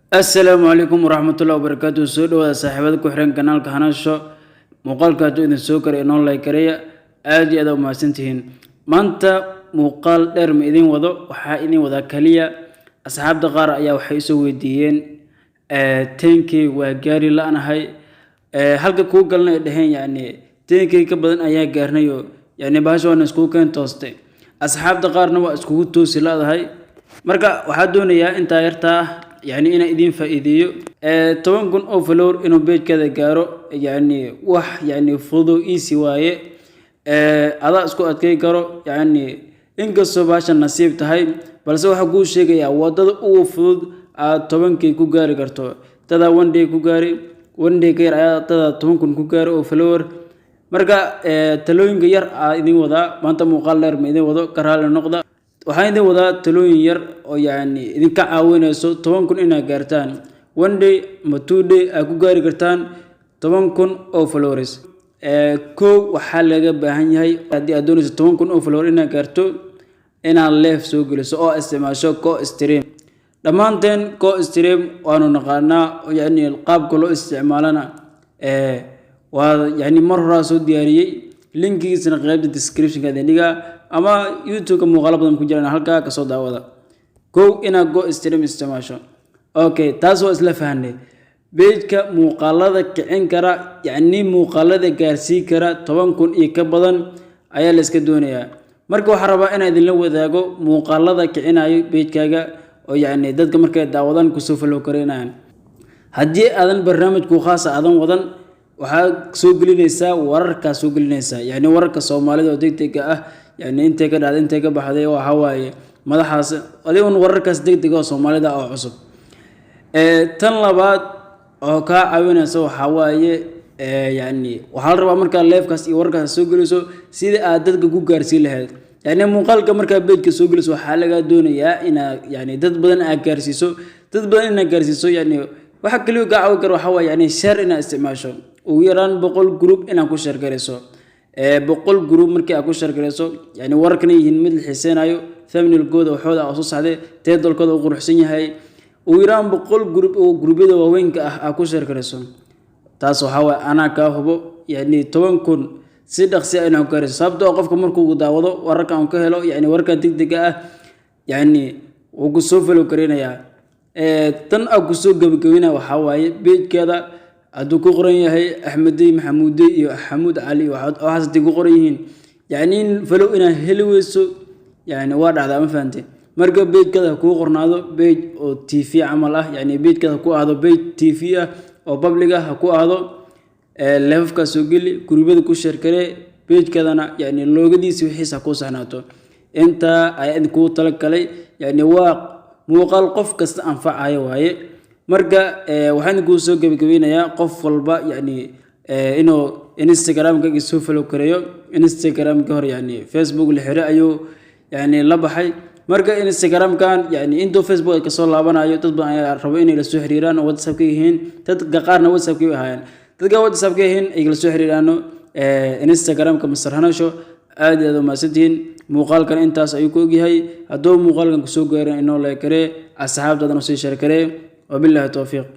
السلام عليكم ورحمة الله وبركاته. سود وصاحبات كحرين قناة كهناشو مقال كاتو إذا سوكر إنه الله يكريه آدي أدو ما سنتهين مانتا مقال درم إذن وضو وحائني وذا كليا أصحاب دقار أيا وحيسو وديين تنكي وقاري لأنا هاي halka kuu galnay dhahayn yani teenkay ka badan ayaa gaarnayo yani baasho aan isku keen toostay asxaabta qaarna waa isku toosi laadahay marka waxa doonayaa inta yarta yani ina idin faa'iideeyo 10,000 oo follower inuu page kada gaaro yani wax yani fudu easy waaye ada isku adkay karo yani inkastoo baasha nasiib tahay balse waxa kuu sheegaya wadada ugu fudud aad 10,000 ku gaari karto tada one day ku gaari one day ka yar ayaa tada 10,000 ku gaaro oo follower marka talooyinka yar idin wada maanta muuqaal dheer ma idin wado karaal noqda waxaan idin wada talooyin yar oo yani idin ka caawinayso 10,000 inaad gaartaan one day ma two day aad ku gaari kartaan 10,000 oo followers ko waxa laga baahan yahay hadii aad doonayso 10,000 oo follower inaad gaarto inaad live soo geliso oo isticmaasho ko stream dhamaanteen ko stream waanu naqaanaa yani qaabka loo isticmaalana waa yani mar hore soo diyaariyay linkigiisana qaybta description ka dhiga ama youtube ka muuqaal badan ku jiraan halka ka soo daawada go ina go stream isticmaasho okay taas waa isla fahanay page-ka muuqaalada kicin kara yani muuqaalada gaarsiin kara 10,000 iyo ka badan ayaa la iska doonayaa marka waxa rabaa in idin la wadaago muuqaalada kicinayo page-kaaga oo yani dadka markay daawadaan ku soo follow kareenayaan hadii aadan barnaamijku khaas aadan wadan waxa soo gelinaysa wararka soo gelinaysa yani wararka Soomaalida oo degdega ah yani intee ka dhacday intee ka baxday waxa waaye madaxaas adigoon wararkaas degdega oo Soomaalida oo cusub tan labaad oo ka caawinaysa waxa waaye yani waxa la rabaa marka live-kaas iyo wararkaas soo geliso sida aad dadka ku gaarsiin lahayd يعني muuqaalka marka page-ka soo geliso waxa laga doonayaa ina yani dad badan aad gaarsiiso yani waxa kaliya ka caawin karo waxa yani share ina isticmaasho ugu yaraan 100 group ina ku share gareyso 100 group markii aad ku share gareyso yani wararkan yihiin mid la xiiseenayo thumbnail gooda waxooda soo saxday title-kooda uu quruxsan yahay ugu yaraan 100 group oo groupyada waaweynka ah ku share gareyso taas waxa ana ka hubo yani 10,000 si dhaqsi ah inuu gaaro sababtoo qofka markuu daawado wararka aan ka helo yani wararka degdega ah yani uu ku soo follow kareenaya tan aad ku soo gabagabina waxa waaye page-kada aduu ku qoran yahay Axmedey Maxamuud iyo Xamuud Cali waxa sidii ku qoran yihiin yani follow ina heli weyso yani waa dhacdaa ma fahanteen marka page-kada ku qornaado page oo TV amal ah yani page-kada ku aado page TV ah oo public ah ku aado leefka soo gali gurbada ku share kare page-kadana yani loogadiisa wixiisa ku sahnaato inta ay ku tala galay yani waa muuqaal qof kasta anfacayo waaye marka waxaan ku soo gabagabeynayaa qof walba yani inuu Instagram-ka soo follow kareeyo Instagram-ka hor yani Facebook la xiriir ayuu yani la baxay marka Instagram-kan yani intuu Facebook ka soo laabanayo dad badan ayaa rabo inay la soo xiriiraan oo WhatsApp-ka yihiin dad qaarna WhatsApp-ka ahaayeen dadka WhatsApp-ka yihiin ay la soo xiriiraano Instagram-ka masarhanasho aad iyo aad ma sideen muuqaalkan intaas ayuu ku ogyahay hadoo muuqaalkan ku soo gaaray inoo la karee asxaabtadana soo share karee wabillahi tawfiiq